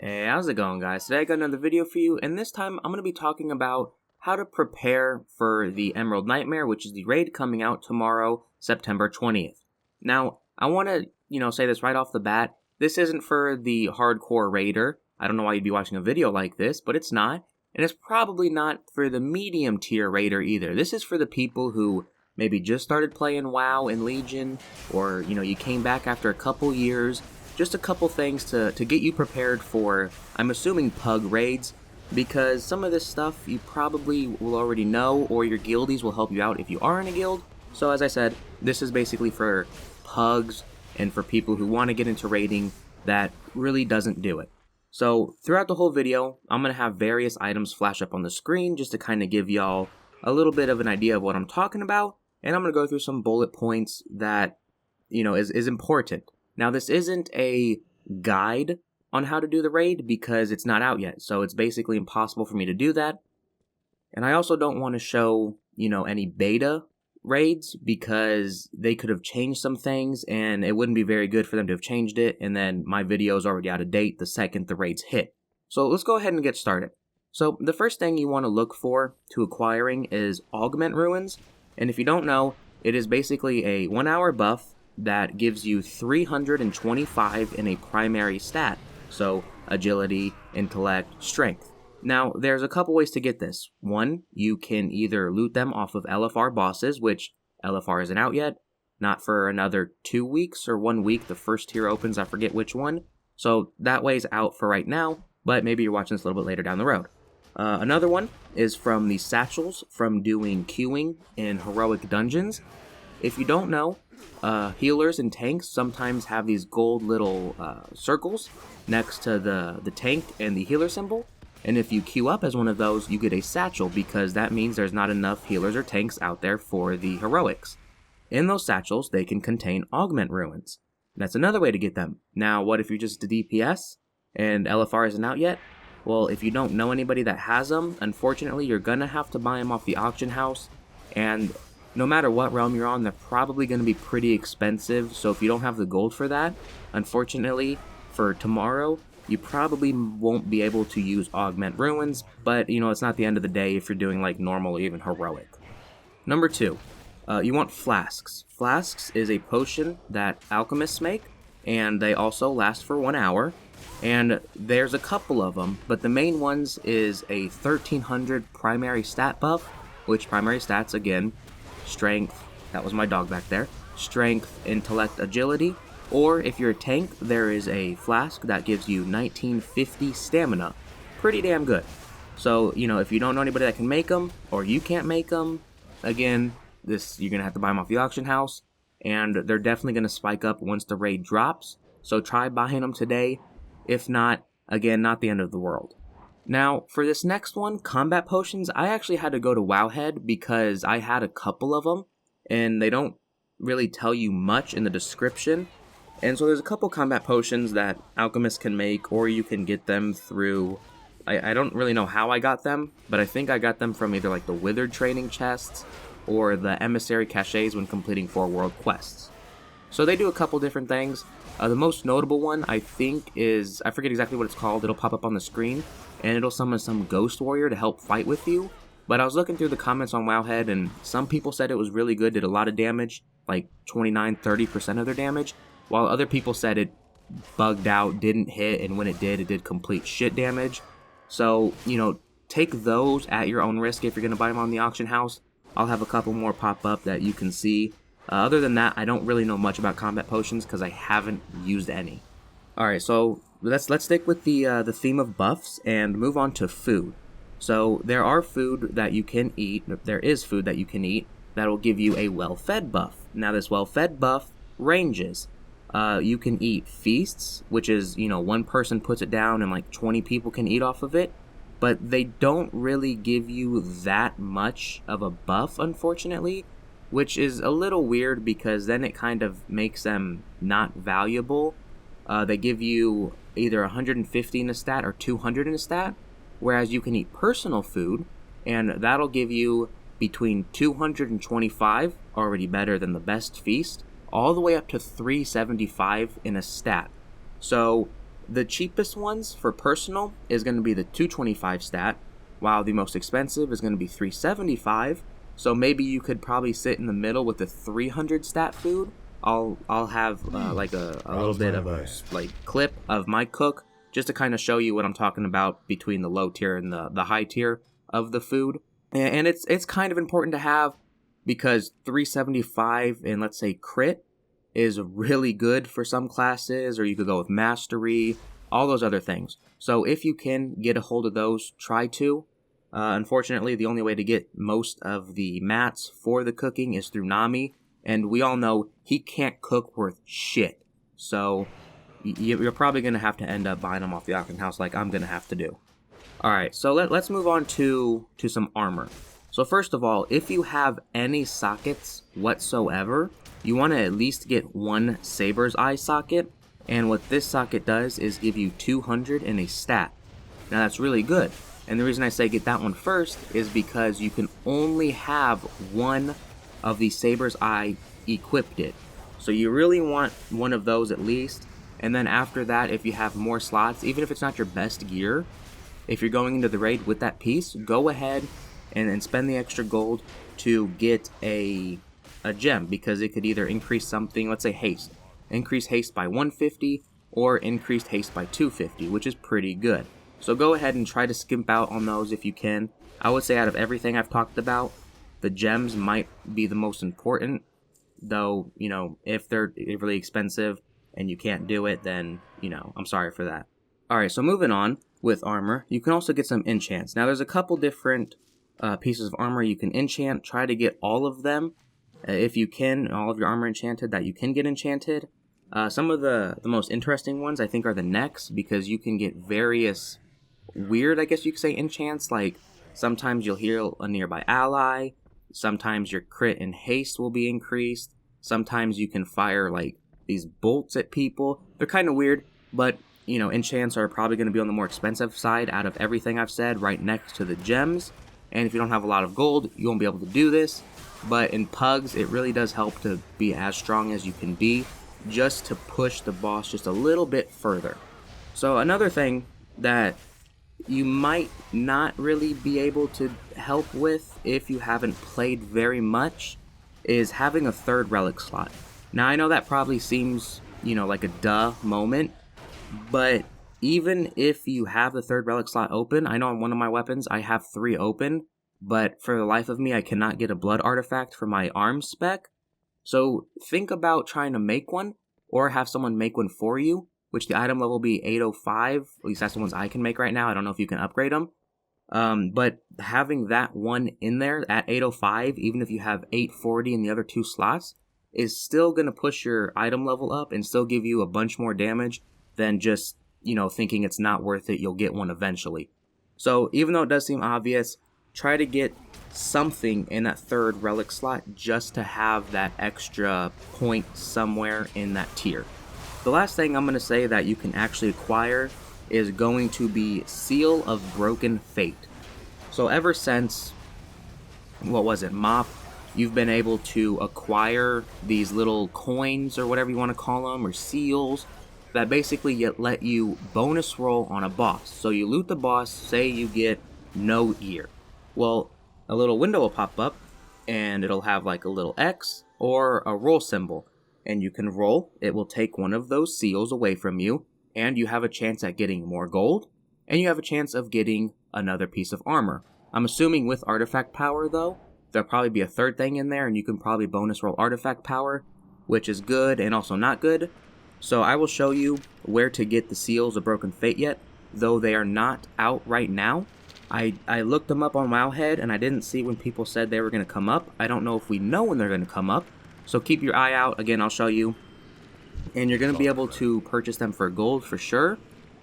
Hey, how's it going, guys? Today I got another video for you, and this time I'm going to be talking about how to prepare for the Emerald Nightmare, which is the raid coming out tomorrow, September 20th. Now, I want to, say this right off the bat. This isn't for the hardcore raider. I don't know why you'd be watching a video like this, but it's not. And it's probably not for the medium tier raider either. This is for the people who maybe just started playing WoW and Legion, or, you came back after a couple years. Just a couple things to get you prepared for, I'm assuming, pug raids, because some of this stuff you probably will already know, or your guildies will help you out if you are in a guild. So as I said, this is basically for pugs and for people who want to get into raiding that really doesn't do it. So throughout the whole video, I'm going to have various items flash up on the screen just to kind of give y'all a little bit of an idea of what I'm talking about, and I'm going to go through some bullet points that, is important. Now, this isn't a guide on how to do the raid because it's not out yet, so it's basically impossible for me to do that. And I also don't want to show, any beta raids because they could have changed some things and it wouldn't be very good for them to have changed it, and then my video is already out of date the second the raids hit. So let's go ahead and get started. So the first thing you want to look for to acquiring is Augment Ruins, and if you don't know, it is basically a 1 hour buff that gives you 325 in a primary stat, so agility, intellect, strength. Now, there's a couple ways to get this. One, you can either loot them off of LFR bosses, which LFR isn't out yet, not for another 2 weeks or 1 week. The first tier opens, I forget which one, so that way's out for right now, but maybe you're watching this a little bit later down the road. Another one is from the satchels from doing queuing in heroic dungeons. If you don't know, healers and tanks sometimes have these gold little circles next to the tank and the healer symbol, and if you queue up as one of those, you get a satchel because that means there's not enough healers or tanks out there for the heroics. In those satchels, they can contain Augment Ruins. That's another way to get them. Now, what if you're just a DPS and LFR isn't out yet? Well, if you don't know anybody that has them, unfortunately, you're gonna have to buy them off the auction house, and no matter what realm you're on, they're probably going to be pretty expensive, so if you don't have the gold for that, unfortunately, for tomorrow, you probably won't be able to use Augment Ruins, but, it's not the end of the day if you're doing, normal or even heroic. Number 2, you want Flasks. Flasks is a potion that alchemists make, and they also last for 1 hour, and there's a couple of them, but the main ones is a 1300 primary stat buff, which primary stats, again, strength, that was my dog back there, strength, intellect, agility, or if you're a tank, there is a flask that gives you 1950 stamina. Pretty damn good. So, if you don't know anybody that can make them, or you can't make them, again, you're going to have to buy them off the auction house, and they're definitely going to spike up once the raid drops, so try buying them today. If not, again, not the end of the world. Now, for this next one, combat potions, I actually had to go to Wowhead because I had a couple of them, and they don't really tell you much in the description. And so there's a couple combat potions that alchemists can make, or you can get them through, I don't really know how I got them, but I think I got them from either the Withered training chests, or the Emissary caches when completing 4 world quests. So they do a couple different things. The most notable one, I think, is, I forget exactly what it's called, it'll pop up on the screen, and it'll summon some ghost warrior to help fight with you. But I was looking through the comments on Wowhead, and some people said it was really good, did a lot of damage, like 29-30% of their damage, while other people said it bugged out, didn't hit, and when it did complete shit damage. So, take those at your own risk if you're going to buy them on the auction house. I'll have a couple more pop up that you can see. Other than that, I don't really know much about combat potions because I haven't used any. Alright, so let's stick with the theme of buffs and move on to food. So there are food that you can eat, there is food that you can eat that will give you a well-fed buff. Now this well-fed buff ranges. You can eat feasts, which is, one person puts it down and 20 people can eat off of it, but they don't really give you that much of a buff, unfortunately, which is a little weird because then it kind of makes them not valuable. They give you either 150 in a stat or 200 in a stat, whereas you can eat personal food, and that'll give you between 225, already better than the best feast, all the way up to 375 in a stat. So the cheapest ones for personal is going to be the 225 stat, while the most expensive is going to be 375. So maybe you could probably sit in the middle with the 300 stat food. I'll have like a little bit of a like clip of my cook just to kind of show you what I'm talking about between the low tier and the high tier of the food. And it's kind of important to have because 375 and let's say crit is really good for some classes, or you could go with mastery, all those other things. So if you can get a hold of those, try to. Unfortunately, the only way to get most of the mats for the cooking is through Nami, and we all know he can't cook worth shit. So you're probably going to have to end up buying them off the auction house like I'm going to have to do. Alright, so let's move on to some armor. So first of all, if you have any sockets whatsoever, you want to at least get one Saber's Eye socket, and what this socket does is give you 200 in a stat. Now that's really good, and the reason I say get that one first is because you can only have one of the Saber's Eye equipped it. So you really want one of those at least, and then after that, if you have more slots, even if it's not your best gear, if you're going into the raid with that piece, go ahead and spend the extra gold to get a gem, because it could either increase something, let's say haste. Increase haste by 150 or increased haste by 250, which is pretty good. So go ahead and try to skimp out on those if you can. I would say out of everything I've talked about, the gems might be the most important, though, you know, if they're really expensive and you can't do it, then, you know, I'm sorry for that. Alright, so moving on with armor, you can also get some enchants. Now there's a couple different pieces of armor you can enchant. Try to get all of them if you can, all of your armor enchanted that you can get enchanted. Some of the most interesting ones I think are the necks, because you can get various weird, I guess you could say, enchants. Like sometimes you'll heal a nearby ally, sometimes your crit and haste will be increased, sometimes you can fire like these bolts at people. They're kind of weird, but you know, enchants are probably going to be on the more expensive side out of everything I've said, right next to the gems. And if you don't have a lot of gold, you won't be able to do this. But in pugs, it really does help to be as strong as you can be, just to push the boss just a little bit further. So another thing that you might not really be able to help with if you haven't played very much is having a third relic slot. Now I know that probably seems, you know, like a duh moment, but even if you have the third relic slot open, I know on one of my weapons I have 3 open, but for the life of me I cannot get a blood artifact for my arms spec. So think about trying to make one, or have someone make one for you, which the item level will be 805, at least that's the ones I can make right now. I don't know if you can upgrade them. But having that one in there at 805, even if you have 840 in the other 2 slots, is still going to push your item level up and still give you a bunch more damage than just, you know, thinking it's not worth it, you'll get one eventually. So even though it does seem obvious, try to get something in that third relic slot just to have that extra point somewhere in that tier. The last thing I'm going to say that you can actually acquire is going to be Seal of Broken Fate. So ever since, what was it, MOP, you've been able to acquire these little coins or whatever you want to call them, or seals, that basically let you bonus roll on a boss. So you loot the boss, say you get no ear. Well, a little window will pop up, and it'll have like a little X or a roll symbol. And you can roll, it will take one of those seals away from you, and you have a chance at getting more gold, and you have a chance of getting another piece of armor. I'm assuming with artifact power though, there'll probably be a third thing in there, and you can probably bonus roll artifact power, which is good and also not good. So I will show you where to get the Seals of Broken Fate yet, though they are not out right now. I looked them up on Wowhead, and I didn't see when people said they were going to come up. I don't know if we know when they're going to come up, so keep your eye out. Again, I'll show you. And you're going to be able to purchase them for gold for sure,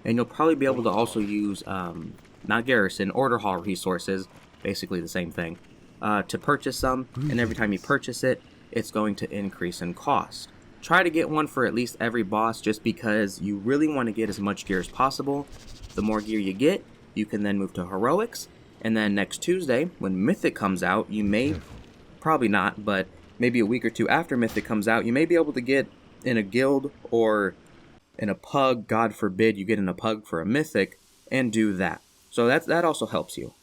and you'll probably be able to also use, not Garrison, Order Hall resources, basically the same thing, to purchase them, and every time you purchase it, it's going to increase in cost. Try to get one for at least every boss, just because you really want to get as much gear as possible. The more gear you get, you can then move to Heroics, and then next Tuesday, when Mythic comes out, you may, probably not, but maybe a week or two after Mythic comes out, you may be able to get in a guild or in a pug, God forbid you get in a pug for a mythic, and do that. So that also helps you.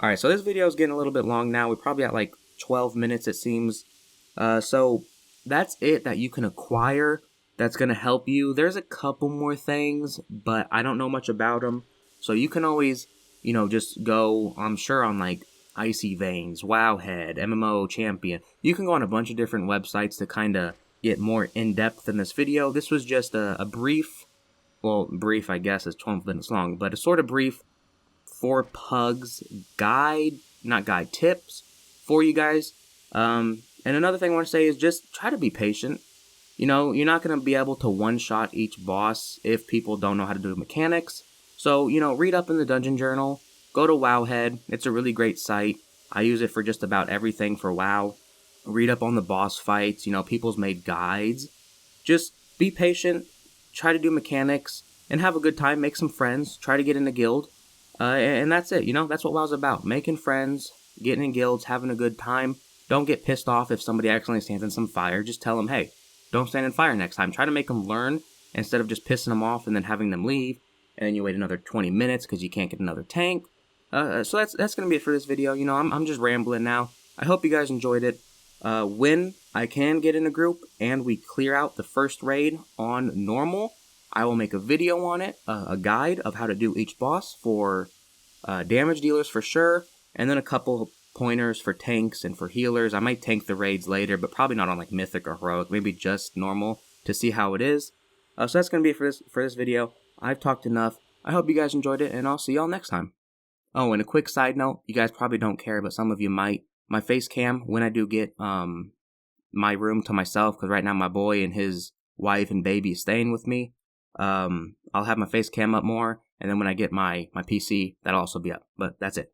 Alright, so this video is getting a little bit long now. We're probably at like 12 minutes, it seems. So that's it that you can acquire that's going to help you. There's a couple more things, but I don't know much about them. So you can always, just go, I'm sure, on like Icy Veins, Wowhead, MMO Champion. You can go on a bunch of different websites to kind of get more in-depth in this video. This was just a brief, brief I guess is 12 minutes long, but a sort of brief 4 pugs tips for you guys. And another thing I want to say is just try to be patient. You're not going to be able to one-shot each boss if people don't know how to do mechanics. So, read up in the dungeon journal, go to Wowhead. It's a really great site. I use it for just about everything for WoW. Read up on the boss fights. People's made guides. Just be patient, try to do mechanics, and have a good time. Make some friends, try to get in a guild. And that's it, that's what WoW's about. Making friends, getting in guilds, having a good time. Don't get pissed off if somebody accidentally stands in some fire. Just tell them, hey, don't stand in fire next time. Try to make them learn instead of just pissing them off and then having them leave. And then you wait another 20 minutes because you can't get another tank. So that's going to be it for this video. I'm just rambling now. I hope you guys enjoyed it. When I can get in a group and we clear out the first raid on normal, I will make a video on it, a guide of how to do each boss for damage dealers for sure, and then a couple pointers for tanks and for healers. I might tank the raids later, but probably not on like Mythic or Heroic, maybe just normal to see how it is. So that's going to be it for this video. I've talked enough. I hope you guys enjoyed it, and I'll see y'all next time. Oh, and a quick side note, you guys probably don't care, but some of you might. My face cam, when I do get my room to myself, because right now my boy and his wife and baby is staying with me, I'll have my face cam up more, and then when I get my PC, that'll also be up. But that's it.